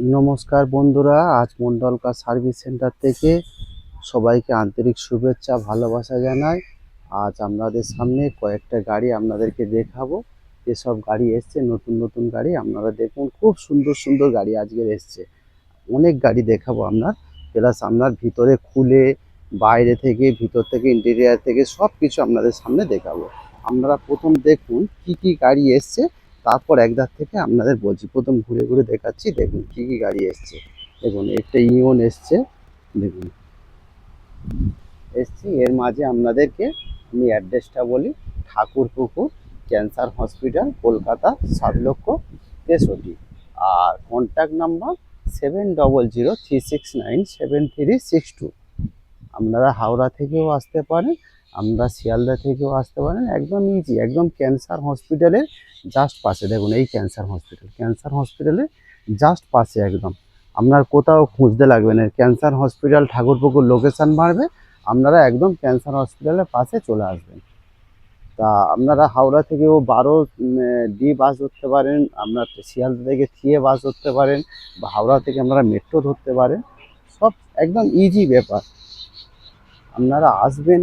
নমস্কার বন্ধুরা, আজ মন্ডল কার সার্ভিস সেন্টার থেকে সবাইকে আন্তরিক শুভেচ্ছা ভালোবাসা জানাই। আজ আপনাদের সামনে কয়েকটা গাড়ি আপনাদেরকে দেখাবো। যেসব গাড়ি এসছে নতুন নতুন গাড়ি, আপনারা দেখুন খুব সুন্দর সুন্দর গাড়ি আজকের এসছে। অনেক গাড়ি দেখাবো আপনার, প্লাস আপনার ভিতরে খুলে বাইরে থেকে ভিতর থেকে ইন্টেরিয়ার থেকে সব কিছু আপনাদের সামনে দেখাবো। আপনারা প্রথম দেখুন কি কি গাড়ি এসছে, তারপর একদার থেকে আপনাদের বলছি। প্রথম ঘুরে ঘুরে দেখাচ্ছি, দেখুন কি কি গাড়ি এসছে। দেখুন একটা ইওন এসছে, দেখুন এসছি। এর মাঝে আপনাদেরকে আমি অ্যাড্রেসটা বলি। Thakurpukur cancer hospital, Kolkata 7,63,। আর কন্ট্যাক্ট নাম্বার 7003697362। আপনারা হাওড়া থেকেও আসতে পারেন, আমরা শিয়ালদা থেকেও আসতে পারেন। একদম ইজি, একদম ক্যান্সার হসপিটালের জাস্ট পাশে। দেখুন এই ক্যান্সার হসপিটালের জাস্ট পাশে একদম। আপনার কোথাও খুঁজতে লাগবে না। ক্যান্সার হসপিটাল ঠাকুরপুকুর লোকেশান মারবে, আপনারা একদম ক্যান্সার হসপিটালের পাশে চলে আসবেন। তা আপনারা হাওড়া থেকেও 12 ডি বাস ধরতে পারেন, আপনার শিয়ালদা থেকে থিয়ে বাস ধরতে পারেন, বা হাওড়া থেকে আপনারা মেট্রো ধরতে পারেন। সব একদম ইজি ব্যাপার। আপনারা আসবেন,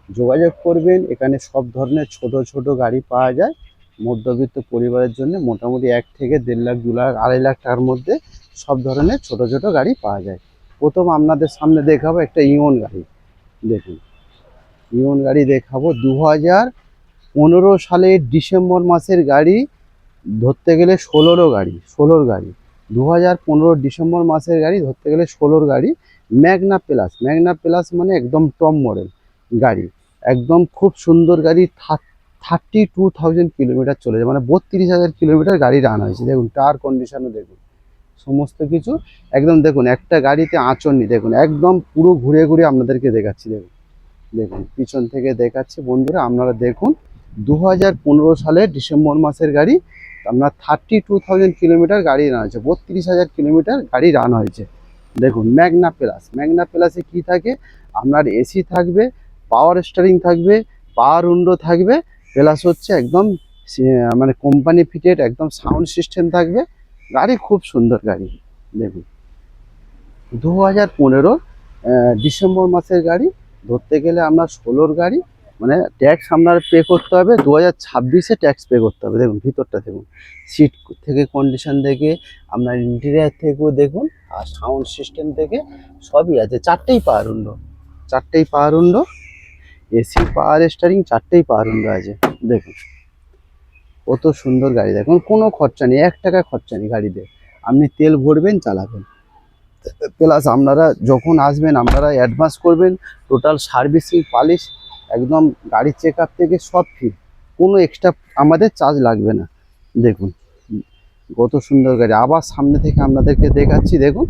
যোগাযোগ করবেন। এখানে সব ধরনের ছোট ছোট গাড়ি পাওয়া যায়। মধ্যবিত্ত পরিবারের জন্য মোটামুটি 1 থেকে 1.5 লাখ 2 লাখ 2.5 লাখ টাকার মধ্যে সব ধরনের ছোট ছোট গাড়ি পাওয়া যায়। প্রথম আপনাদের সামনে দেখাবো একটা ইওন গাড়ি। দেখুন ইওন গাড়ি দেখাবো 2015 সালের ডিসেম্বর মাসের গাড়ি। ধরতে গেলে 16 গাড়ি 2015 ডিসেম্বর মাসের গাড়ি, ধরতে গেলে 16 গাড়ি। ম্যাগনা প্লাস মানে একদম টপ মডেল গাড়ি। একদম খুব সুন্দর গাড়ি। 32,000 কিলোমিটার চলেছে, মানে 32,000 কিলোমিটার গাড়ি রান হয়েছে। দেখুন টায়ার কন্ডিশনও দেখুন, সমস্ত কিছু একদম। দেখুন একটা গাড়িতে আঁচড় নেই। দেখুন একদম পুরো ঘুরে ঘুরে আপনাদেরকে দেখাচ্ছি। দেখুন দেখুন পিছন থেকে দেখাচ্ছি বন্ধুরা, আপনারা দেখুন। 2015 সালের ডিসেম্বর মাসের গাড়ি। আপনার 32,000 কিলোমিটার গাড়ি রান হয়েছে, 32,000 কিলোমিটার গাড়ি রান হয়েছে। দেখুন ম্যাগনা প্লাসে কি থাকে, আপনার এসি থাকবে, পাওয়ার স্টিয়ারিং থাকবে, পাওয়ার উইন্ডো থাকবে, প্লাস হচ্ছে একদম মানে কোম্পানি ফিটেড একদম সাউন্ড সিস্টেম থাকবে। গাড়ি খুব সুন্দর গাড়ি। দেখুন 2015 ডিসেম্বর মাসের গাড়ি। ধরতে গেলে আপনার 16 গাড়ি, মানে ট্যাক্স আপনার পে করতে হবে 2026-এ ট্যাক্স পে করতে হবে। দেখুন ভিতরটা দেখুন, সিট থেকে কন্ডিশন থেকে আপনার ইন্টেরিয়ার থেকেও দেখুন, আর সাউন্ড সিস্টেম থেকে সবই আছে। চারটেই power window, AC, power steering, চারটেই পাওয়ার উইন্ডো আছে। দেখুন কত সুন্দর গাড়ি। দেখুন কোনো খরচা নেই, 1 টাকা খরচা নেই গাড়িতে। আপনি তেল ভরবেন, চালাবেন। প্লাস আপনারা যখন আসবেন আপনারা অ্যাডভান্স করবেন। টোটাল সার্ভিসিং পালিশ একদম গাড়ির চেক আপ থেকে সব ফ্রি, কোনো এক্সট্রা আমাদের চার্জ লাগবে না। দেখুন কত সুন্দর গাড়ি। আবার সামনে থেকে আপনাদেরকে দেখাচ্ছি। দেখুন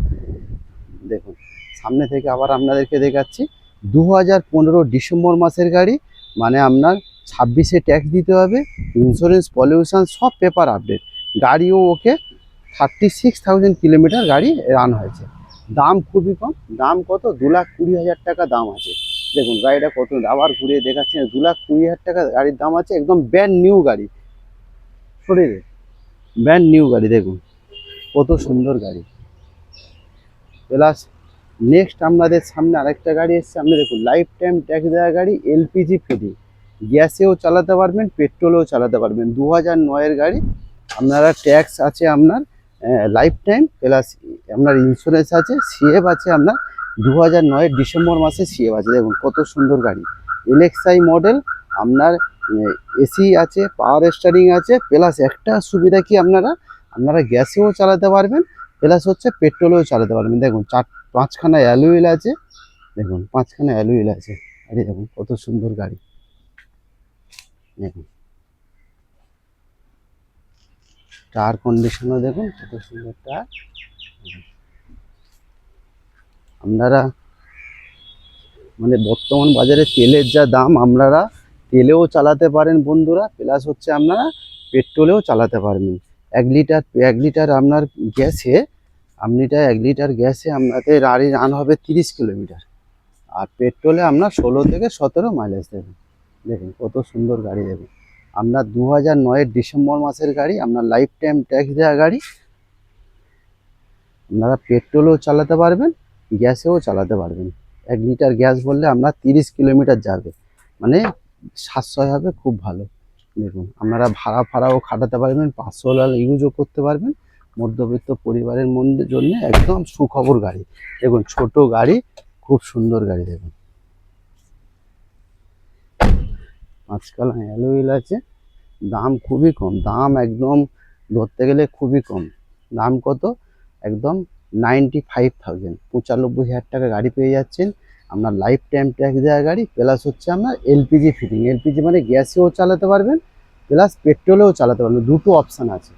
দেখুন সামনে থেকে আবার আপনাদেরকে দেখাচ্ছি। 2015 ডিসেম্বর মাসের গাড়ি, মানে আপনার 26-এ ট্যাক্স দিতে হবে। ইন্স্যুরেন্স, পলিউশন সব পেপার আপডেট। গাড়িও ওকে। 36,000 কিলোমিটার গাড়ি রান হয়েছে। দাম খুবই কম। দাম কত? 2,20,000 টাকা দাম আছে। দেখুন গাড়িটা কত, আবার ঘুরিয়ে দেখাচ্ছি। 2,20,000 টাকা গাড়ির দাম আছে, একদম ব্র্যান্ড নিউ গাড়ি। শরীরে ব্র্যান্ড নিউ গাড়ি। দেখুন কত সুন্দর গাড়ি। প্লাস নেক্সট আপনাদের সামনে আরেকটা গাড়ি এসছে। আপনি দেখুন লাইফ টাইম ট্যাক্স দেওয়া গাড়ি, এলপিজি ফ্রি। গ্যাসেও চালাতে পারবেন, পেট্রোলেও চালাতে পারবেন। 2009-এর গাড়ি। আপনারা ট্যাক্স আছে আপনার লাইফ টাইম, প্লাস আপনার ইন্স্যুরেন্স আছে, সিএফ আছে আপনার। 2009-এর ডিসেম্বর মাসে সিএফ আছে। দেখুন কত সুন্দর গাড়ি। LXi model. আপনার এসি আছে, পাওয়ার স্টিয়ারিং আছে, প্লাস একটা সুবিধা কি, আপনারা আপনারা গ্যাসেও চালাতে পারবেন, প্লাস হচ্ছে পেট্রোলেও চালাতে পারবেন। দেখুন 5খানা অ্যালুইল আছে। দেখুন 5খানা অ্যালুইল আছে। আরে দেখুন কত সুন্দর গাড়ি। দেখুন টায়ার কন্ডিশনও দেখুন কত সুন্দর টায়ার। আপনারা মানে বর্তমান বাজারে তেলের যা দাম, আপনারা তেলেও চালাতে পারেন বন্ধুরা, প্লাস হচ্ছে আপনারা পেট্রোলেও চালাতে পারবেন। 1 লিটার আপনার গ্যাসে, এক লিটার গ্যাসে আপনাদের গাড়ি রান হবে 30 কিলোমিটার। আর পেট্রোলে আপনার 16 থেকে 17 মাইলেজ দেবে। দেখুন কত সুন্দর গাড়ি। দেখুন আপনার 2009-এর ডিসেম্বর মাসের গাড়ি, আপনার লাইফ টাইম ট্যাক্স দেওয়া গাড়ি। আপনারা পেট্রোলেও চালাতে পারবেন, গ্যাসেও চালাতে পারবেন। 1 লিটার গ্যাস বললে আপনার 30 কিলোমিটার যাবে, মানে সাশ্রয় হবে খুব ভালো। দেখুন আপনারা ভাড়াও খাটাতে পারবেন, পার্সোনাল ইউজও করতে পারবেন। মধ্যবিত্ত পরিবারের জন্য একদম সুখবর গাড়ি। দেখুন ছোট গাড়ি, খুব সুন্দর গাড়ি। দেখুন আজকাল অ্যালুইল আছে, দাম খুবই কম, দাম একদম ধরতে গেলে খুবই কম। দাম কত? একদম 95,000, 95,000 টাকা গাড়ি পেয়ে যাচ্ছেন। আপনার লাইফ টাইম ট্যাক্স দেওয়া গাড়ি, প্লাস হচ্ছে আপনার এলপিজি ফিটিং। এলপিজি মানে গ্যাসেও চালাতে পারবেন, প্লাস পেট্রোলেও চালাতে পারবেন। দুটো অপশান আছে,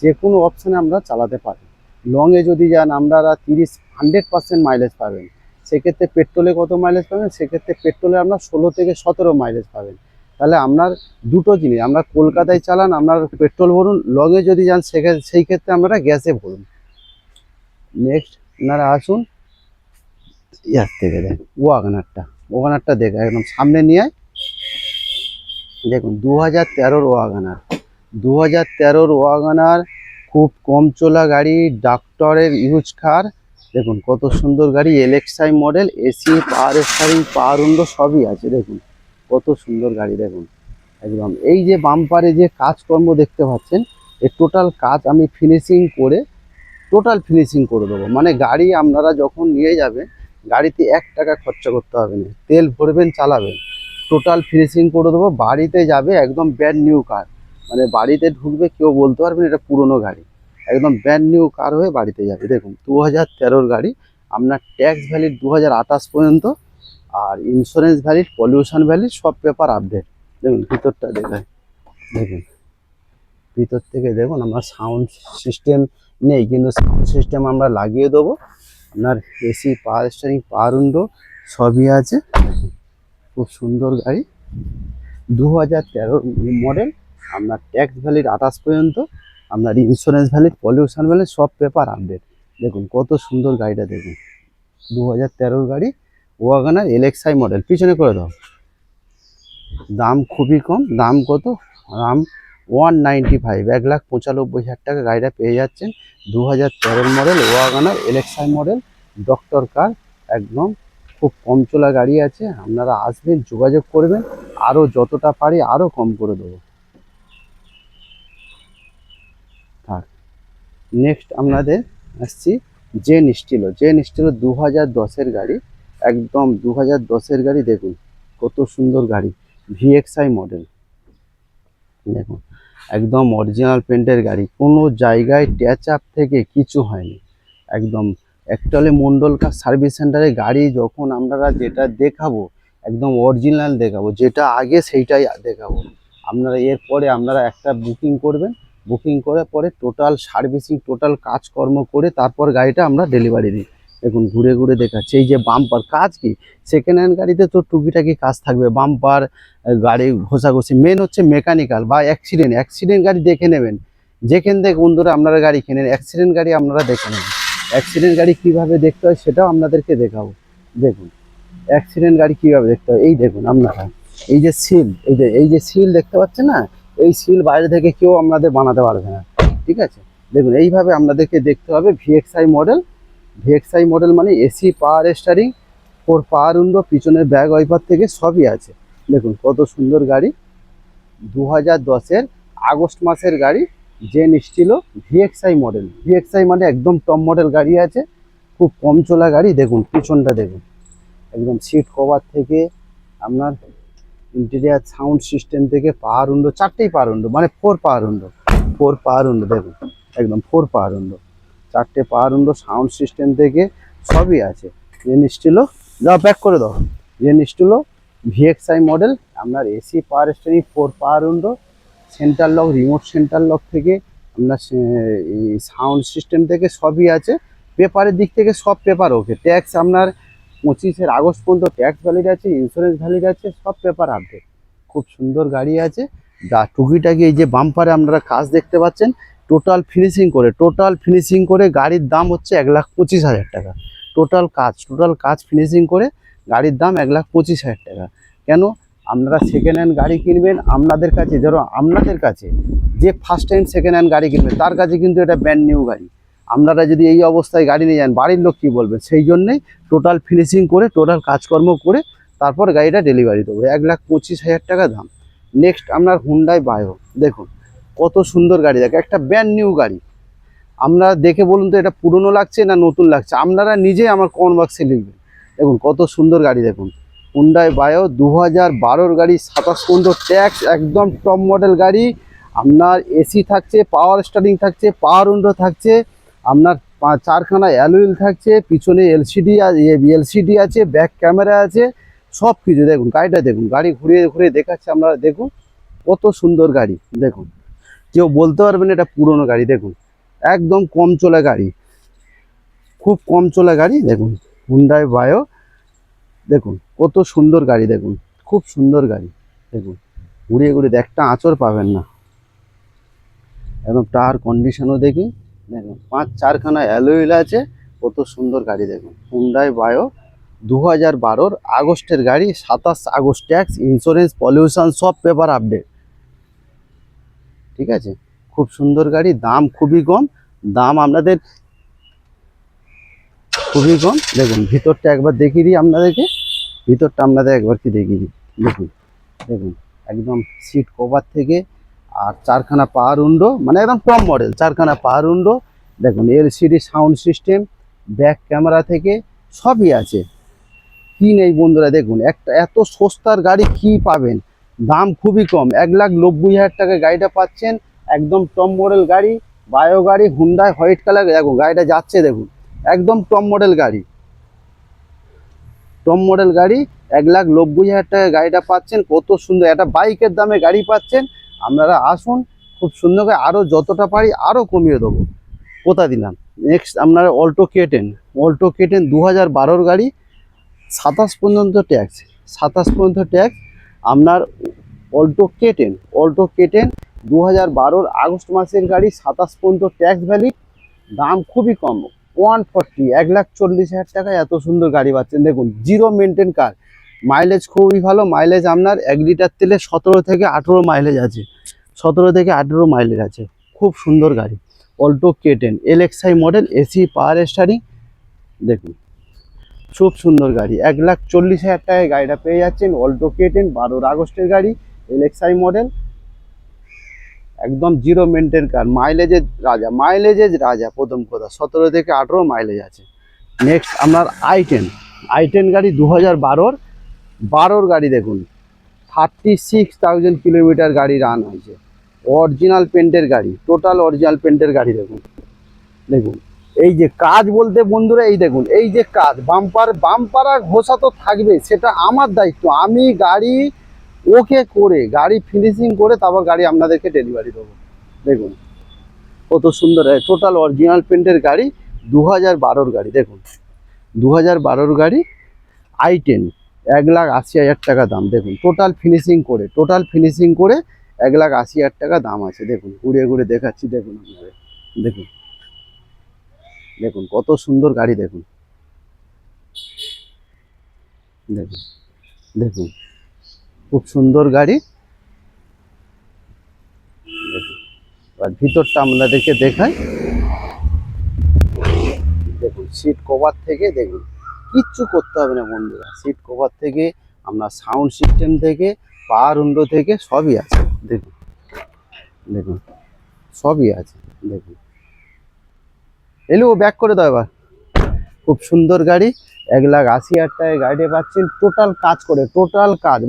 যে কোনো অপশানে আমরা চালাতে পারি। লংয়ে যদি যান আপনারা 100% মাইলেজ পাবেন। সেক্ষেত্রে পেট্রোলে কত মাইলেজ পাবেন? সেক্ষেত্রে পেট্রোলে আপনার 16 থেকে 17 মাইলেজ পাবেন। তাহলে আপনার দুটো জিনিস, আমরা কলকাতায় চালান আপনার পেট্রোল ভরুন, লংয়ে যদি যান সেই ক্ষেত্রে আপনারা গ্যাসে ভরুন। নেক্সট আপনারা আসুন ইয়ার থেকে দেন ওয়াগনারটা দেখে একদম সামনে নিয়ে আয়। দেখুন 2013 ওয়াগনার, 2013 ওয়াগনার, খুব কম চলা গাড়ি, ডাক্তারের ইউজ কার। দেখুন কত সুন্দর গাড়ি, LXi model, AC, power steering, পাওয়ার উইন্ডো সবই আছে। দেখুন কত সুন্দর গাড়ি। দেখুন একদম এই যে বাম্পারে যে কাজকর্ম দেখতে পাচ্ছেন, এই টোটাল কাজ আমি টোটাল ফিনিশিং করে দেবো। মানে গাড়ি আপনারা যখন নিয়ে যাবেন, গাড়িতে 1 টাকা খরচা করতে হবে না, তেল ভরবেন চালাবেন, টোটাল ফিনিশিং করে দেবো। বাড়িতে যাবে একদম ব্র্যান্ড নিউ কার, মানে বাড়িতে ঢুকবে কেউ বলতে পারবেন এটা পুরনো গাড়ি, একদম ব্র্যান্ড নিউ কার হয়ে বাড়িতে যাবে। দেখুন 2013 গাড়ি, আপনার ট্যাক্স ভ্যালিড 2028 পর্যন্ত, আর ইন্স্যুরেন্স ভ্যালিড, পলিউশন ভ্যালিড, সব পেপার আপডেট। দেখুন ভিতরটা দেখায়, দেখুন ভিতর থেকে দেখুন। আমরা সাউন্ড সিস্টেম নেই, কিন্তু সাউন্ড সিস্টেম আমরা লাগিয়ে দেবো। আপনার এসি, পাওয়ার স্টিয়ারিং, পাওয়ার উইন্ডো সবই আছে। খুব সুন্দর গাড়ি, 2013 মডেল, আপনার ট্যাক্স ভ্যালিড 28 পর্যন্ত, আপনার ইন্স্যুরেন্স ভ্যালিড, পলিউশন ভ্যালিড, সব পেপার আপডেট। দেখুন কত সুন্দর গাড়িটা। দেখুন 2013 গাড়ি, ওয়াগনার, এলএক্সআই মডেল। পিছনে করে দাও। দাম খুবই কম, দাম কত? দাম 195, 1,95,000 টাকা গাড়িটা পেয়ে যাচ্ছেন। 2013 model WagonR, LXI model, doctor car, একদম খুব কম চলা গাড়ি আছে। আপনারা আসবেন, যোগাযোগ করবেন, আরও যতটা পারি আরও কম করে দেবো। থাক, নেক্সট আপনাদের আসছি জেন স্টিলো 2010-এর গাড়ি, একদম 2010-এর গাড়ি। দেখুন কত সুন্দর গাড়ি, ভিএক্সআই মডেল। দেখুন একদম অরিজিনাল পেন্টের গাড়ি, কোনো জায়গায় ট্যাচ আপ থেকে কিছু হয়নি। একদম অ্যাকচুয়ালি মণ্ডলকার সার্ভিস সেন্টারে গাড়ি যখন আপনারা যেটা দেখাবো, একদম অরিজিনাল দেখাবো, যেটা আগে সেইটাই দেখাবো। আপনারা এরপরে আপনারা একটা বুকিং করবেন, বুকিং করার পরে টোটাল সার্ভিসিং, টোটাল কাজকর্ম করে তারপর গাড়িটা আমরা ডেলিভারি দিই। দেখুন ঘুরে ঘুরে দেখাচ্ছি। এই যে বাম্পার কাজ, কি সেকেন্ড হ্যান্ড গাড়িতে তো টুকিটাকি কাজ থাকবে, বাম্পার, গাড়ি ঘষাঘষি, মেন হচ্ছে মেকানিক্যাল বা অ্যাক্সিডেন্ট গাড়ি দেখে নেবেন। যেখান থেকে বন্ধুরা আপনারা গাড়ি কেনেন, অ্যাক্সিডেন্ট গাড়ি আপনারা দেখে নেবেন। অ্যাক্সিডেন্ট গাড়ি কীভাবে দেখতে হয় সেটাও আপনাদেরকে দেখাবো। দেখুন অ্যাক্সিডেন্ট গাড়ি কীভাবে দেখতে হয়, এই দেখুন আপনারা, এই যে সিল, এই যে সিল দেখতে পাচ্ছেন না, এই সিল বাইরে থেকে কেউ আপনাদের বানাতে পারবে না, ঠিক আছে? দেখুন এইভাবে আপনাদেরকে দেখতে হবে। ভিএক্সআই মডেল মানে এসি, পাওয়ার স্টিয়ারিং, পাওয়ার উইন্ডো, পিছনের ব্যাক ওয়াইপার থেকে সবই আছে। দেখুন কত সুন্দর গাড়ি, 2010-এর আগস্ট মাসের গাড়ি, জেন স্টিলো ভিএক্সআই মানে একদম টপ মডেল গাড়ি আছে, খুব কম চলা গাড়ি। দেখুন পিছনটা দেখুন, একদম সিট কভার থেকে আপনার ইন্টেরিয়ার সাউন্ড সিস্টেম থেকে পাওয়ার উইন্ডো, 4টেই পাওয়ার উইন্ডো, মানে 4 পাওয়ার উইন্ডো। দেখুন একদম 4 পাওয়ার উইন্ডো, 4টে পাওয়ার উইন্ডো, সাউন্ড সিস্টেম থেকে সবই আছে। জেন স্টিলো, দাও ব্যাক করে দাও। জেন স্টিলো ভিএক্সআই মডেল, আপনার AC, power steering, 4 power window, centre lock, remote centre lock থেকে আপনার সাউন্ড সিস্টেম থেকে সবই আছে। পেপারের দিক থেকে সব পেপার ওকে, ট্যাক্স আপনার 25 আগস্ট পর্যন্ত ট্যাক্স ভ্যালিড আছে, ইন্স্যুরেন্স ভ্যালিড আছে, সব পেপার আপডেট। খুব সুন্দর গাড়ি আছে। যা টুকিটাকি এই যে বাম্পারে আপনারা কাজ দেখতে পাচ্ছেন, টোটাল ফিনিশিং করে গাড়ির দাম হচ্ছে 1,25,000 টাকা। টোটাল কাজ ফিনিশিং করে গাড়ির দাম 1,25,000 টাকা। কেন? আপনারা সেকেন্ড হ্যান্ড গাড়ি কিনবেন, আপনাদের কাছে যে ফার্স্ট টাইম সেকেন্ড হ্যান্ড গাড়ি কিনবে তার কাছে কিন্তু এটা ব্র্যান্ড নিউ গাড়ি। আপনারা যদি এই অবস্থায় গাড়ি নিয়ে যান বাড়ির লোক কী বলবেন, সেই জন্যেই টোটাল ফিনিশিং করে টোটাল কাজকর্ম করে তারপর গাড়িটা ডেলিভারি দেবো। 1,25,000 টাকা দাম। নেক্সট আপনার হুন্ডাই বায়ো, দেখুন কত সুন্দর গাড়ি, দেখে একটা ব্র্যান্ড নিউ গাড়ি। আপনারা দেখে বলুন তো এটা পুরনো লাগছে না নতুন লাগছে, আপনারা নিজে আমার কমেন্ট বক্সে লিখবেন। দেখুন কত সুন্দর গাড়ি, দেখুন হুন্ডাই বায়ো 2012 গাড়ি, 27 পর্যন্ত ট্যাক্স, একদম টপ মডেল গাড়ি। আপনার এসি থাকছে, পাওয়ার স্টারিং থাকছে, পাওয়ার উইন্ডো থাকছে, আপনার 4খানা অ্যালুইল থাকছে, পিছনে এলসিডি আছে, ব্যাক ক্যামেরা আছে, সব কিছু। দেখুন গাড়িটা দেখুন, গাড়ি ঘুরিয়ে ঘুরিয়ে দেখাচ্ছে, আপনারা দেখুন কত সুন্দর গাড়ি। দেখুন কেউ বলতে পারবেন এটা পুরনো গাড়ি। দেখুন একদম কম চলা গাড়ি, খুব কম চলা গাড়ি। দেখুন হুন্ডাই বায়ো, দেখুন কত সুন্দর গাড়ি, দেখুন খুব সুন্দর গাড়ি। দেখুন ঘুরিয়ে ঘুরিয়ে একটা আঁচড় পাবেন না, একদম টায়ার কন্ডিশনও দেখি। দেখুন 5-4খানা অ্যালুইল আছে, কত সুন্দর গাড়ি। দেখুন হুন্ডাই বায়ো 2012 আগস্টের গাড়ি, 27 আগস্ট ট্যাক্স, ইন্স্যুরেন্স, পলিউশন সব পেপার আপডেট। ঠিক আছে, খুব সুন্দর গাড়ি, দাম খুবই কম, দাম আপনাদের খুবই কম। দেখুন ভিতরটা একবার দেখিয়ে দিই আপনাদেরকে, ভিতরটা আপনাদের একবার কি দেখিয়ে দিই। দেখুন দেখুন একদম সিট কভার থেকে, আর 4খানা পাওয়ার উইন্ডো, মানে একদম টপ মডেল 4খানা পাওয়ার উইন্ডো। দেখুন LCD sound system, back camera থেকে সবই আছে। কি নেই বন্ধুরা, দেখুন একটা এত সস্তার গাড়ি কি পাবেন, দাম খুবই কম। 1,90,000 টাকায় গাড়িটা পাচ্ছেন, একদম টপ মডেল গাড়ি, বায়ো গাড়ি, হুন্ডাই হোয়াইট কালার। দেখুন গাড়িটা যাচ্ছে, দেখুন একদম টপ মডেল গাড়ি, টপ মডেল গাড়ি। 1,90,000 টাকায় গাড়িটা পাচ্ছেন, কত সুন্দর একটা বাইকের দামে গাড়ি পাচ্ছেন। আপনারা আসুন, খুব সুন্দর করে আরও যতটা পারি আরও কমিয়ে দেবো, কথা দিলাম। নেক্সট আপনারা অল্টো কেটেন 2012 গাড়ি, 27 পর্যন্ত ট্যাক্স, 27 পর্যন্ত ট্যাক্স। আপনার অল্টো কেটেন 2012 আগস্ট মাসের গাড়ি, 27 পর্যন্ত ট্যাক্স ভ্যালিড, দাম খুবই কম 140, 1,40,000 টাকায় এত সুন্দর গাড়ি পাচ্ছেন। দেখুন জিরো মেনটেন কার, মাইলেজ খুবই ভালো, মাইলেজ আপনার 1 লিটার তেলে 17 থেকে 18 মাইলেজ আছে, 17 থেকে 18 মাইলেজ আছে। খুব সুন্দর গাড়ি Alto K ten, LXI model, AC, power steering. দেখুন খুব সুন্দর গাড়ি, 1,40,000 টাকায় গাড়িটা পেয়ে যাচ্ছেন। অল্টো কেটেন 12 আগস্টের গাড়ি, এলএক্সআই মডেল, একদম জিরো মেনটেন কার, মাইলেজের রাজা প্রথম কথা, 17 থেকে 18 মাইলেজ আছে। নেক্সট আপনার আই10 গাড়ি 2012 গাড়ি। দেখুন 36,000 কিলোমিটার গাড়ি রান হয়েছে, অরিজিনাল পেন্টের গাড়ি, টোটাল অরিজিনাল পেন্টের গাড়ি। দেখুন দেখুন এই যে কাজ বলতে বন্ধুরা, এই দেখুন এই যে কাজ, বাম্পার আর ঘষা তো থাকবে, সেটা আমার দায়িত্ব। আমি গাড়ি ওকে করে, গাড়ি ফিনিশিং করে তারপর গাড়ি আপনাদেরকে ডেলিভারি দেবো। দেখুন কত সুন্দর, টোটাল অরিজিনাল পেন্টের গাড়ি, 2012 গাড়ি। দেখুন 2012 গাড়ি আই10, 1,80,000 টাকা দাম। দেখুন টোটাল ফিনিশিং করে 1,80,000 টাকা দাম আছে। দেখুন ঘুরে ঘুরে দেখাচ্ছি, দেখুন আপনাদের, দেখুন দেখুন কত সুন্দর গাড়ি। দেখুন দেখুন দেখুন খুব সুন্দর গাড়ি। দেখুন আর ভিতরটা আপনাদেরকে দেখাই। দেখুন সিট কভার থেকে, দেখুন কিচ্ছু করতে হবে না বন্ধুরা, সিট কভার থেকে, আপনার সাউন্ড সিস্টেম থেকে, পাওয়ার উইন্ডো থেকে সবই আছে। দেখুন দেখুন সবই আছে। দেখুন এলে ও ব্যাক করে দাও এবার। খুব সুন্দর গাড়ি, 1,80,000 টাকায় গাড়িটা পাচ্ছেন, টোটাল কাজ করে,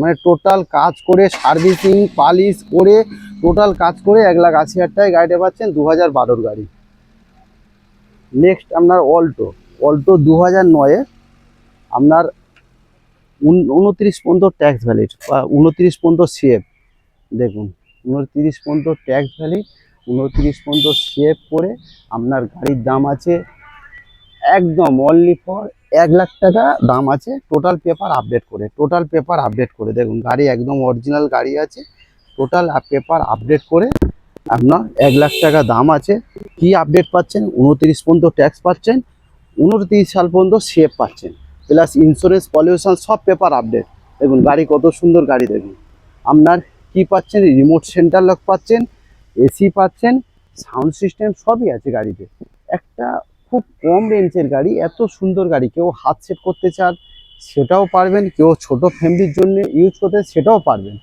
মানে টোটাল কাজ করে, সার্ভিসিং পালিশ করে, টোটাল কাজ করে 1,80,000 টাকায় গাড়িটা পাচ্ছেন, 2012 গাড়ি। নেক্সট আপনার অল্টো 2009-এ, আপনার 29 পর্যন্ত ট্যাক্স ভ্যালিড বা 29 পর্যন্ত সেভ। দেখুন 29 পর্যন্ত ট্যাক্স ভ্যালিড, 29 পর্যন্ত সেভ করে আপনার গাড়ির দাম আছে একদম অনলি ফর 1,00,000 টাকা দাম আছে, টোটাল পেপার আপডেট করে। দেখুন গাড়ি একদম অরিজিনাল গাড়ি আছে, টোটাল পেপার আপডেট করে আপনার 1,00,000 টাকা দাম আছে। কি আপডেট পাচ্ছেন, 29 পর্যন্ত ট্যাক্স পাচ্ছেন, 29 সাল পর্যন্ত সেভ পাচ্ছেন, প্লাস ইন্স্যুরেন্স, পলিউশন সব পেপার আপডেট। দেখুন গাড়ি কত সুন্দর গাড়ি। দেখুন আপনার কি পাচ্ছেন, রিমোট সেন্টার লক পাচ্ছেন, এসি পাচ্ছেন, সাউন্ড সিস্টেম সবই আছে গাড়িতে। একটা খুব কম রেঞ্জের গাড়ি, এত সুন্দর গাড়ি। কেউ হাত সেট করতে চান সেটাও পারবেন, কেউ ছোট ফ্যামিলির জন্য ইউজ করতে সেটাও পারবেন।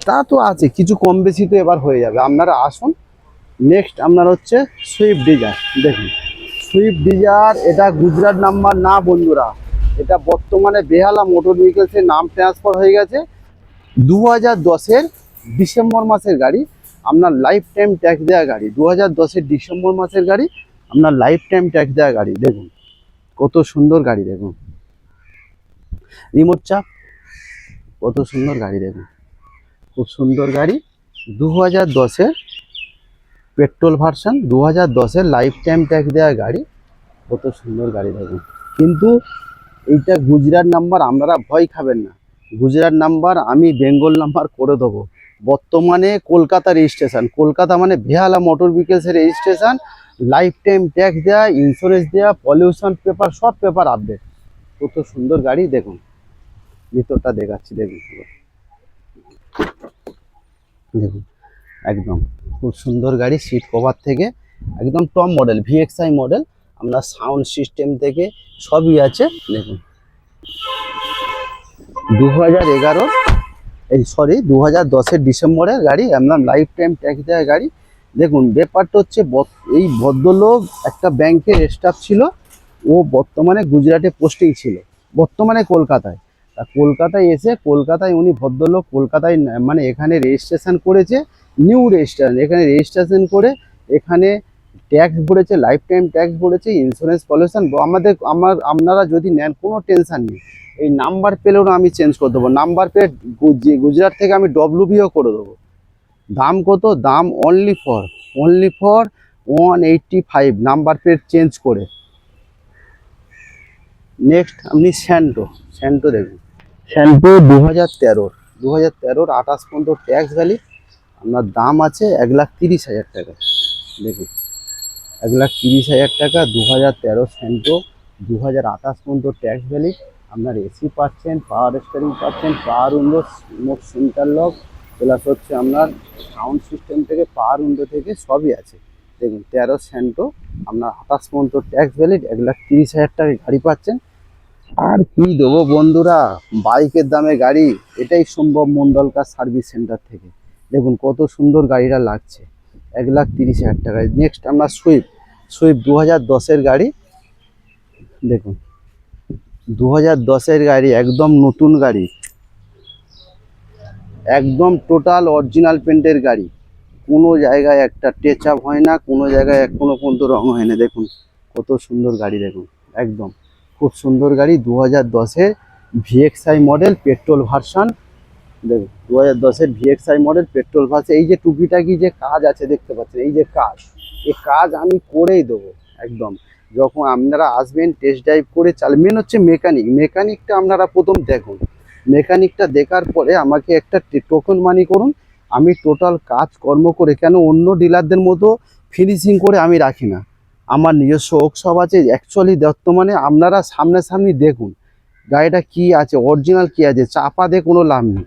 তা তো আছে, কিছু কম বেশি তো এবার হয়ে যাবে। আপনারা আসুন। নেক্সট আপনার হচ্ছে সুইফট ডিজায়ার। দেখুন সুইফট ডিজায়ার, এটা গুজরাট নাম্বার না বন্ধুরা, এটা বর্তমানে বেহালা মোটর ভেহিকলসের নাম ট্রান্সফার হয়ে গেছে। 2010-এর ডিসেম্বর মাসের গাড়ি, আপনার লাইফ টাইম ট্যাক্স দেওয়া গাড়ি। 2010-এর ডিসেম্বর মাসের গাড়ি, আপনার লাইফ টাইম ট্যাক্স দেওয়া গাড়ি। দেখুন কত সুন্দর গাড়ি, দেখুন রিমোট চাপ, কত সুন্দর গাড়ি দেখুন, খুব সুন্দর গাড়ি। 2010-এর পেট্রোল ভার্সন, 2010-এর লাইফ টাইম ট্যাক্স দেওয়া গাড়ি, কত সুন্দর গাড়ি দেখুন। কিন্তু এইটা গুজরাট নাম্বার, আপনারা ভয় খাবেন না। গুজরাট নাম্বার আমি বেঙ্গল নাম্বার করে দেবো। বর্তমানে কলকাতা রেজিস্ট্রেশন, কলকাতা মানে বেহালা মোটর ভেহিকলসের রেজিস্ট্রেশন, লাইফ টাইম ট্যাক্স দেওয়া, ইন্স্যুরেন্স দেওয়া, পলিউশন পেপার, সব পেপার আপডেট। কত সুন্দর গাড়ি দেখুন, ভিতরটা দেখাচ্ছি দেখুন, দেখুন একদম খুব সুন্দর গাড়ি। সিট কভার থেকে একদম টপ মডেল, ভিএক্সআই মডেল, আপনার সাউন্ড সিস্টেম থেকে সবই আছে। দেখুন 2011, এই সরি 2010-এর ডিসেম্বরের গাড়ি, আপনার লাইফ টাইম ট্যাক্স দেওয়া গাড়ি। দেখুন ব্যাপারটা হচ্ছে এই ভদ্রলোক একটা ব্যাংকের স্টাফ ছিল, ও বর্তমানে গুজরাটে পোস্টিং ছিল, বর্তমানে কলকাতায়। তা কলকাতায় এসে, কলকাতায় উনি ভদ্রলোক কলকাতায় মানে এখানে রেজিস্ট্রেশন করেছে, নিউ রেজিস্ট্রেশন, এখানে রেজিস্ট্রেশন করে এখানে ট্যাক্স ভরেছে, লাইফ টাইম ট্যাক্স ভরেছে, ইন্স্যুরেন্স পলিউশন। আপনারা যদি নেন কোনো টেনশন নেই, এই নাম্বার পেলেও আমি চেঞ্জ করে দেবো। নাম্বার প্লেট গুজরাট থেকে আমি ডব্লিউবিও করে দেবো। দাম কত? দাম only for 185 number plate change করে। নেক্সট আপনি স্যান্টো দেখুন। স্যান্টো 2013-র 28 পর্যন্ত ট্যাক্স ভ্যালি, আপনার দাম আছে 1,30,000 টাকা। দেখুন 1,30,000 টাকা, 2013 স্যান্টো, 2028 পর্যন্ত ট্যাক্স ভ্যালি। আপনার এসি পাচ্ছেন, পাওয়ার স্টিয়ারিং পাচ্ছেন, পাওয়ার উইন্ডো, মোট সেন্টার লক, প্লাস হচ্ছে আপনার সাউন্ড সিস্টেম থেকে, পাওয়ার উইন্ডো থেকে সবই আছে। দেখুন 13 স্যান্টো, আপনার 28 পর্যন্ত ট্যাক্স ভ্যালি, 1,30,000 টাকায় গাড়ি পাচ্ছেন। আর কি দেবো বন্ধুরা, বাইকের দামে গাড়ি, এটাই সম্ভব মন্ডলকার সার্ভিস সেন্টার থেকে। দেখুন কত সুন্দর গাড়িটা লাগছে, 1,30,000 টাকায়। নেক্সট আমরা সুইফট 2010-এর গাড়ি। দেখুন 2010-এর গাড়ি, একদম নতুন গাড়ি, একদম টোটাল অরিজিনাল পেন্টের গাড়ি, কোনো জায়গায় একটা টাচ আপ হয় না, কোনো জায়গায় এখনো পর্যন্ত রং হয় না। দেখুন কত সুন্দর গাড়ি দেখুন, একদম খুব সুন্দর গাড়ি। 2010-এর ভিএক্সআই মডেল পেট্রোল ভার্সন। দেখুন 2010-এর ভিএক্সআই মডেল পেট্রোল ভার্সন। এই যে টুকিটাকি যে কাজ আছে দেখতে পাচ্ছেন, এই যে কাজ, এই কাজ আমি করেই দেবো একদম। যখন আপনারা আসবেন টেস্ট ড্রাইভ করে মেন হচ্ছে মেকানিকটা আপনারা প্রথম দেখুন। মেকানিকটা দেখার পরে আমাকে একটা টোকেন মানি করুন। আমি টোটাল কাজকর্ম করে, কেন অন্য ডিলারদের মতো ফিনিশিং করে আমি রাখি না, আমার নিজস্ব ওয়ার্কশপ আছে। অ্যাকচুয়ালি বর্তমানে আপনারা সামনাসামনি দেখুন গাড়িটা কি আছে, অরিজিনাল কি আছে, চাপা দিয়ে কোনো লাভ নেই।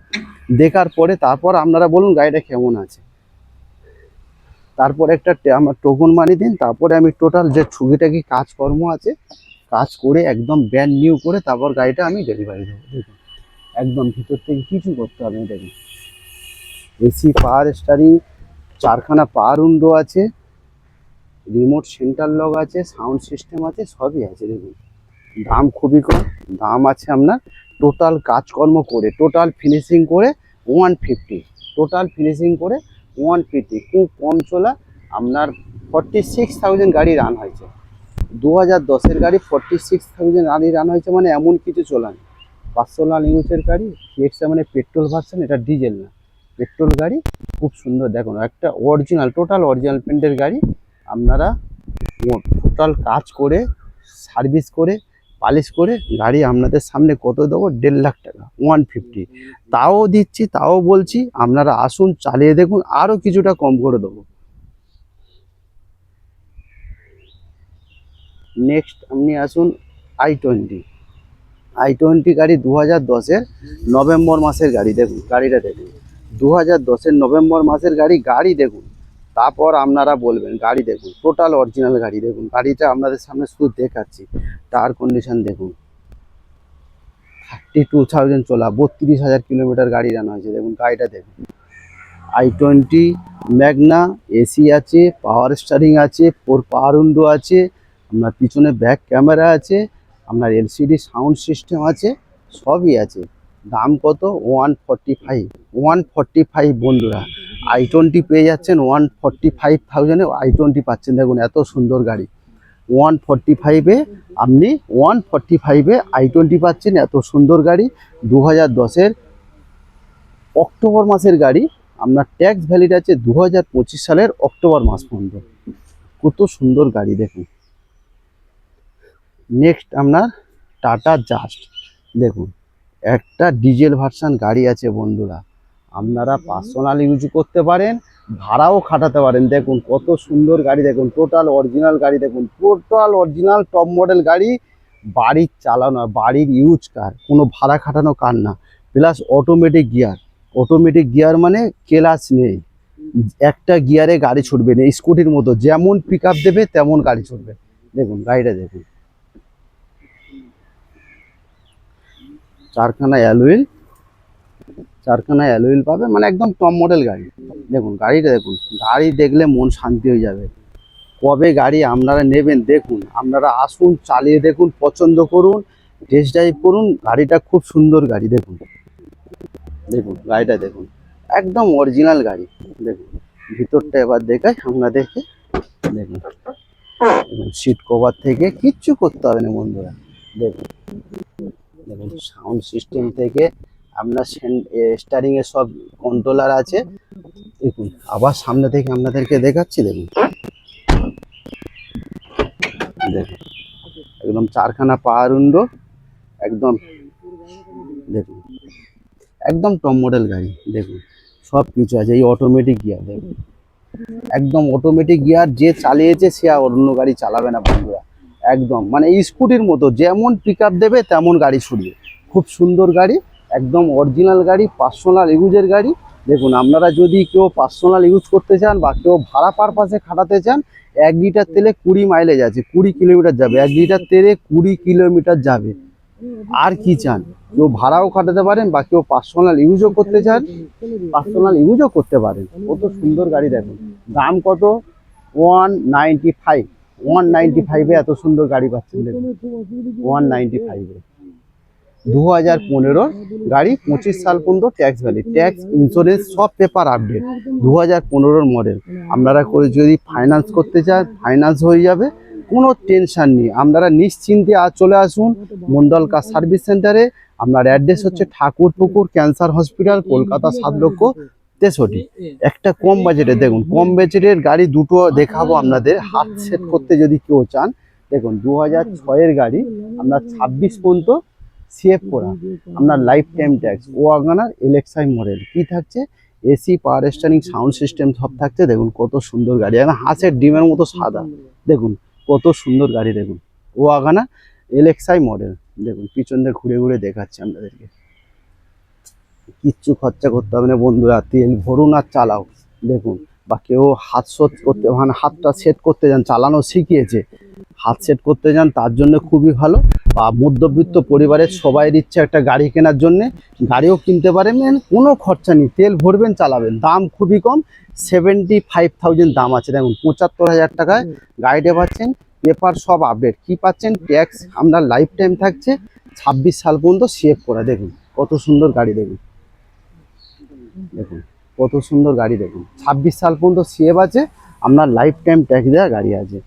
দেখার পরে তারপর আপনারা বলুন গাড়িটা কেমন আছে। তারপর একটা আমার টোকন মানি দিন, তারপরে আমি টোটাল যে ছুটিটাকি কাজকর্ম আছে কাজ করে একদম ব্র্যান্ড নিউ করে তারপর গাড়িটা আমি ডেলিভারি দেবো। দেখুন একদম ভিতর থেকে কিছু করতে হবে না। দেখুন এসি, পাওয়ার স্টিয়ারিং, 4খানা পাওয়ার উইন্ডো আছে, রিমোট সেন্টার লক আছে, সাউন্ড সিস্টেম আছে, সবই আছে। দেখুন দাম খুবই কম, দাম আছে আপনার টোটাল কাজকর্ম করে, টোটাল ফিনিশিং করে 150, টোটাল ফিনিশিং করে 150। খুব কম চলা, আপনার 46,000 গাড়ি রান হয়েছে। 2010-এর গাড়ি 46,000 গাড়ি রান হয়েছে, মানে এমন কিছু চলা নেই। 500 লাল ইউজের গাড়ি, এক্সট্রা মানে পেট্রোল ভার্সন, এটা ডিজেল না, পেট্রোল গাড়ি। খুব সুন্দর দেখুন, একটা অরিজিনাল টোটাল অরিজিনাল পেন্টের গাড়ি। আপনারা টোটাল কাজ করে, সার্ভিস করে, পালিশ করে গাড়ি আপনাদের সামনে কত দেবো? 1.5 লাখ টাকা, 150। তাও দিচ্ছি, তাও বলছি আপনারা আসুন, চালিয়ে দেখুন, আরও কিছুটা কম করে দেবো। নেক্সট আপনি আসুন i20 গাড়ি, 2010-এর নভেম্বর মাসের গাড়ি। দেখুন গাড়িটা দেখুন, 2010-এর নভেম্বর মাসের গাড়ি। গাড়ি দেখুন, তারপর আপনারা বলবেন। গাড়ি দেখুন, টোটাল অরিজিনাল গাড়ি দেখুন। গাড়িটা আপনাদের সামনে শুধু দেখাচ্ছি, টায়ার কন্ডিশন দেখুন, 32,000 চলা, 32,000 কিলোমিটার গাড়ি রান হয়েছে। দেখুন গাড়িটা দেখুন, i20 ম্যাগনা, এসি আছে, পাওয়ার স্টারিং আছে, 4 পাওয়ার উইন্ডো আছে, আপনার পিছনে ব্যাক ক্যামেরা আছে, আপনার এলসিডি সাউন্ড সিস্টেম আছে, সবই আছে। দাম কত? 145 বন্ধুরা। i20 পেয়ে যাচ্ছেন 145,000-এ i20 পাচ্ছেন। দেখুন এত সুন্দর গাড়ি, 145-এ আপনি 145-এ i20 পাচ্ছেন। এত সুন্দর গাড়ি, 2010-এর অক্টোবর মাসের গাড়ি। আপনার ট্যাক্স ভ্যালিড আছে 2025 সালের অক্টোবর মাস পর্যন্ত। কত সুন্দর গাড়ি দেখুন। নেক্সট আপনার টাটা জাস্ট দেখুন, একটা ডিজেল ভার্সন গাড়ি আছে বন্ধুরা। আপনারা পার্সোনাল ইউজ করতে পারেন, ভাড়াও খাটাতে পারেন। দেখুন কত সুন্দর গাড়ি দেখুন, টোটাল অরিজিনাল গাড়ি দেখুন, টোটাল অরিজিনাল টপ মডেল গাড়ি। বাড়ির চালানো, বাড়ির ইউজ কার, কোনো ভাড়া খাটানো কার না। Plus automatic gear. Automatic gear মানে ক্লাচ নেই, একটা গিয়ারে গাড়ি ছুটবে না, স্কুটির মতো যেমন পিক আপ দেবে তেমন গাড়ি ছুটবে। দেখুন গাড়িটা দেখুন, চারখানা অ্যালুইল, চারখানা অ্যালুইল পাবে, মানে একদম টপ মডেল গাড়ি। দেখুন গাড়িটা দেখুন, গাড়ি দেখলে মন শান্তি হয়ে যাবে। কবে গাড়ি আপনারা নেবেন দেখুন, আপনারা আসুন, চালিয়ে দেখুন, পছন্দ করুন, টেস্ট ড্রাইভ করুন। গাড়িটা খুব সুন্দর গাড়ি দেখুন। দেখুন গাড়িটা দেখুন, একদম অরিজিনাল গাড়ি। দেখুন ভিতরটা এবার দেখাই আপনাদেরকে। দেখুন, দেখুন সিট কভার থেকে কিচ্ছু করতে হবে না বন্ধুরা। দেখুন, দেখুন সাউন্ড সিস্টেম থেকে আপনার স্টারিং এর সব কন্ট্রোলার আছে। দেখুন আবার সামনে থেকে আপনাদেরকে দেখাচ্ছি। দেখুন, দেখুন একদম চারখানা পাওয়ার উইন্ডো, একদম দেখুন একদম টপ মডেল গাড়ি। দেখুন সব কিছু আছে, এই অটোমেটিক গিয়ার দেখুন, একদম অটোমেটিক গিয়ার। যে চালিয়েছে সে আর অন্য গাড়ি চালাবে না বন্ধুরা। একদম মানে স্কুটির মতো যেমন পিক আপ দেবে তেমন গাড়ি ছুটবে। খুব সুন্দর গাড়ি, একদম অরিজিনাল গাড়ি, পার্সোনাল ইউজের গাড়ি। দেখুন আপনারা যদি কেউ পার্সোনাল ইউজ করতে চান বা কেউ ভাড়া পারপাসে খাটাতে চান, 1 লিটার তেলে 20 মাইলেজ আছে, 20 কিলোমিটার যাবে। 1 লিটার তেলে 20 কিলোমিটার যাবে। আর কি চান? কেউ ভাড়াও খাটাতে পারেন বা কেউ পার্সোনাল ইউজও করতে চান, পার্সোনাল ইউজও করতে পারেন। কত সুন্দর গাড়ি দেখুন। দাম কত? 195। 195-এ এত সুন্দর গাড়ি পাচ্ছেন। দেখুন 195-এ 2015 গাড়ি, 25 সাল পর্যন্ত ট্যাক্স ভ্যালি, ট্যাক্স ইন্স্যুরেন্স সব পেপার আপডেট। 2015 মডেল। আপনারা করে যদি ফাইন্যান্স করতে চান, ফাইন্যান্স হয়ে যাবে, কোনো টেনশন নেই। আপনারা নিশ্চিন্তে চলে আসুন মন্ডল কার সার্ভিস সেন্টারে। আপনার অ্যাড্রেস হচ্ছে ঠাকুরপুকুর ক্যান্সার হসপিটাল, কলকাতা 7,63,000। একটা কম বাজেটে দেখুন, কম বাজেটের গাড়ি দুটো দেখাবো আপনাদের, হাত সেট করতে যদি কেউ চান। দেখুন 2006-এর গাড়ি, আপনার 26 পর্যন্ত সিএফ করা, আপনার life time tax, WagonR LXI model. কি থাকছে? AC, power steering, sound system সব থাকছে। দেখুন কত সুন্দর গাড়ি, এখন হাঁসের ডিমের মতো সাদা। দেখুন কত সুন্দর গাড়ি দেখুন, ওয়াগনার এলএক্সআই মডেল। দেখুন পিছন দিয়ে ঘুরে ঘুরে দেখাচ্ছে আপনাদেরকে। কিচ্ছু খরচা করতে হবে না বন্ধুরা, তেল ভরুন আর চালাও। দেখুন, বা কেউ হাত সেট করতে, মানে হাতটা সেট করতে যান, চালানো শিখিয়েছে, হাত সেট করতে যান, তার জন্য খুবই ভালো। বা মধ্যবিত্ত পরিবারের সবাইয়ের ইচ্ছা একটা গাড়ি কেনার জন্যে, গাড়িও কিনতে পারেন, কোনো খরচা নেই, তেল ভরবেন চালাবেন। দাম খুবই কম, 75,000 দাম আছে। দেখুন 75,000 টাকায় গাড়িটা পাচ্ছেন। পেপার সব আপডেট। কি পাচ্ছেন? ট্যাক্স আপনার লাইফ টাইম থাকছে, 26 সাল পর্যন্ত সেভ করা। দেখুন কত সুন্দর গাড়ি দেখুন। দেখুন কত সুন্দর গাড়ি দেখুন, 26 সাল পর্যন্ত সেভ আছে, আপনার লাইফ টাইম ট্যাক্স দেওয়া গাড়ি আছে।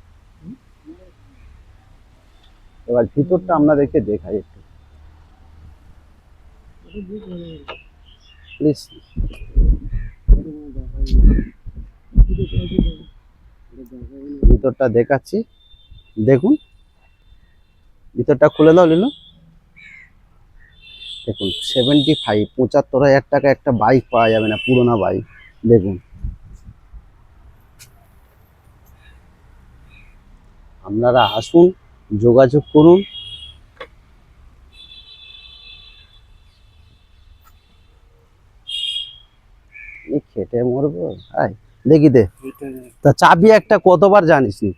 এবার ভিতরটা আপনাদেরকে দেখাই একটু প্লিজ। ভিতরটা দেখাচ্ছি, দেখুন ভিতরটা খুলে দাও লিলু। দেখুন 75,000 টাকা একটা বাইক পাওয়া যাবে না, পুরোনো বাইক। দেখুন আপনারা আসুন, যোগাযোগ করুন। এই খেটে মরবো। দেখি দে, তা চাবি একটা কতবার জানিস নি?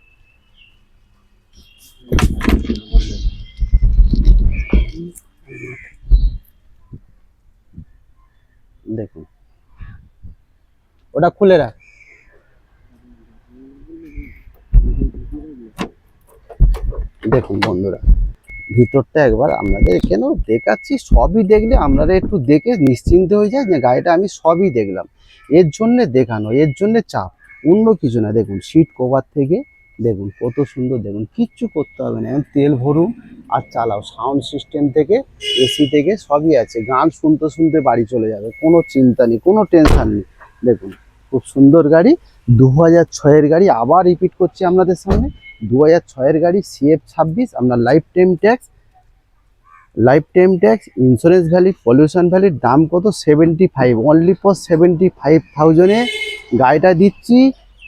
দেখুন ওটা খুলে রাখ। দেখুন বন্ধুরা, ভিতরটা একবার আপনাদের এখানেও দেখাচ্ছি, সবই দেখলে আপনারা একটু দেখে নিশ্চিন্ত হয়ে যায় যে গাড়িটা আমি সবই দেখলাম। এর জন্যে দেখানো, এর জন্যে চাপ, অন্য কিছু না। দেখুন সিট কভার থেকে দেখুন কত সুন্দর, দেখুন কিচ্ছু করতে হবে না, তেল ভরুন আর চালাও। সাউন্ড সিস্টেম থেকে এসি থেকে সবই আছে, গান শুনতে শুনতে বাড়ি চলে যাবে, কোনো চিন্তা নেই, কোনো টেনশন নেই। দেখুন খুব সুন্দর গাড়ি, 2006-এর গাড়ি, আবার রিপিট করছি আপনাদের সামনে। 2006-এর গাড়ি, CF26, আপনার life time tax, insurance valid, pollution valid. দাম কত? 75, অনলি ফর 75,000-এ গাড়িটা দিচ্ছি।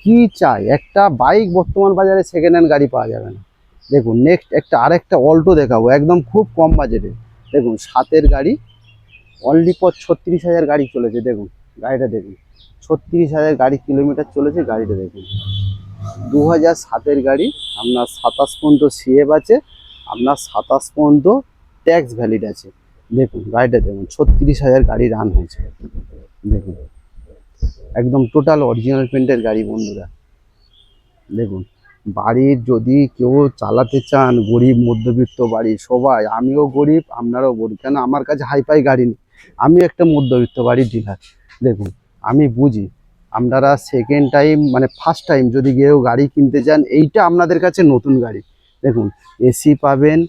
কি চাই? একটা বাইক বর্তমান বাজারে সেকেন্ড হ্যান্ড গাড়ি পাওয়া যাবে না। দেখুন নেক্সট আরেকটা অল্টো দেখাবো, একদম খুব কম বাজেটে। দেখুন 7-এর গাড়ি, অনলি ফর 36,000 গাড়ি চলেছে। দেখুন গাড়িটা দেখুন, 36,000 গাড়ি কিলোমিটার চলেছে। গাড়িটা দেখুন 2007-এর গাড়ি, আপনার 27 পর্যন্ত CF আছে, আপনার 27 পর্যন্ত ট্যাক্স ভ্যালিড আছে। দেখুন গাড়িটা দেখুন, 36,000 গাড়ি রান হয়েছে। দেখুন একদম টোটাল অরিজিনাল পেন্টের গাড়ি বন্ধুরা। দেখুন বাড়ির যদি কেউ চালাতে চান, গরিব মধ্যবিত্ত বাড়ি সবাই, আমিও গরিব আপনারাও গরিব, কেন আমার কাছে হাইফাই গাড়ি নেই, আমি একটা মধ্যবিত্ত বাড়ির ডিলার। দেখুন আমি বুঝি, আপনারা সেকেন্ড টাইম মানে ফার্স্ট টাইম যদি কেউ গাড়ি কিনতে চান, এইটা আপনাদের কাছে নতুন গাড়ি। দেখুন এসি পাবেন,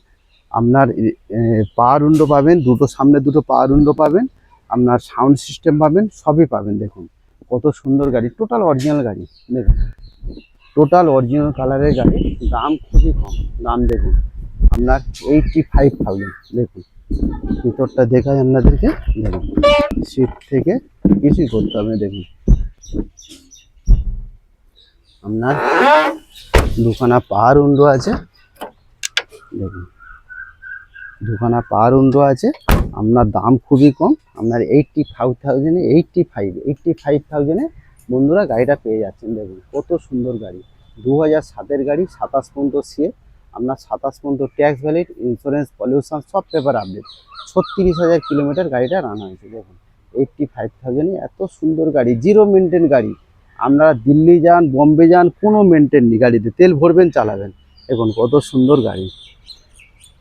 আপনার পাওয়ার উইন্ডো পাবেন, দুটো সামনে দুটো পাওয়ার উইন্ডো পাবেন, আপনার সাউন্ড সিস্টেম পাবেন, সবই পাবেন। দেখুন কত সুন্দর গাড়ি, টোটাল অরিজিনাল গাড়ি। দেখুন টোটাল অরিজিনাল কালারের গাড়ি, দাম খুবই কম। দাম দেখুন আপনার 85,000। দেখুন ভিতরটা দেখাই আপনাদেরকে। দেখুন সিট থেকে কিছুই করতে হবে না। দেখুন আপনার দুখানা পাওয়ার উইন্ডো আছে। দেখুন দুখানা পাওয়ার উইন্ডো আছে। আপনার দাম খুবই কম, আপনার 85,000-এ বন্ধুরা গাড়িটা পেয়ে যাচ্ছেন। দেখুন কত সুন্দর গাড়ি, 2007-এর গাড়ি, 27 পর্যন্ত CF, আপনার 27 পর্যন্ত ট্যাক্স ভ্যালিড, ইন্স্যুরেন্স, পলিউশন সব পেপার আপডেট। 36,000 কিলোমিটার গাড়িটা রান হয়েছে। দেখুন 85,000-এ এত সুন্দর গাড়ি, জিরো মেনটেন গাড়ি। আপনারা দিল্লি যান, বম্বে যান, কোনো মেনটেন নেই গাড়িতে, তেল ভরবেন চালাবেন। দেখুন কত সুন্দর গাড়ি।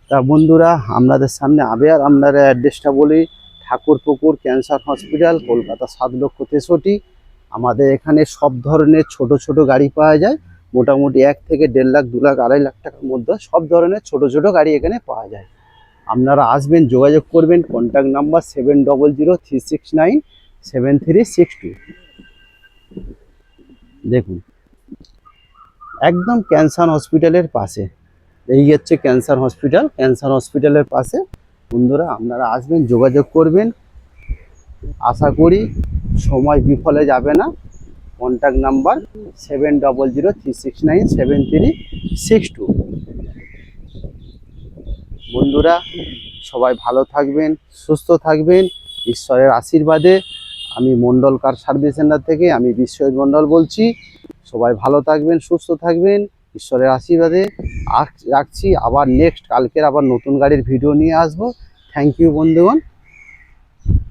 তা বন্ধুরা আপনাদের সামনে আবার আপনারা অ্যাড্রেসটা বলি, ঠাকুরপুকুর ক্যান্সার হসপিটাল, কলকাতা 7,63,000। আমাদের এখানে সব ধরনের ছোট ছোট গাড়ি পাওয়া যায়, মোটামুটি 1 থেকে 1.5 লাখ, 2 লাখ, 2.5 লাখ টাকার মধ্যে সব ধরনের ছোট ছোট গাড়ি এখানে পাওয়া যায়। আপনারা আসবেন, যোগাযোগ করবেন, কন্ট্যাক্ট নাম্বার 7003697362। দেখুন একদম ক্যান্সার হসপিটালের পাশে, এই হচ্ছে ক্যান্সার হসপিটাল, ক্যান্সার হসপিটালের পাশে। বন্ধুরা আপনারা আসবেন, যোগাযোগ করবেন, আশা করি সময় বিফলে যাবে না। Contact number 7003697362। বন্ধুরা সবাই ভালো থাকবেন, সুস্থ থাকবেন, ঈশ্বরের আশীর্বাদে। আমি মণ্ডল কার সার্ভিস সেন্টার থেকে আমি বিশ্বজিৎ মণ্ডল বলছি। সবাই ভালো থাকবেন, সুস্থ থাকবেন, ঈশ্বরের আশীর্বাদে রাখছি। আবার নেক্সট কালকের আবার নতুন গাড়ির ভিডিও নিয়ে আসবো। থ্যাংক ইউ বন্ধুগণ।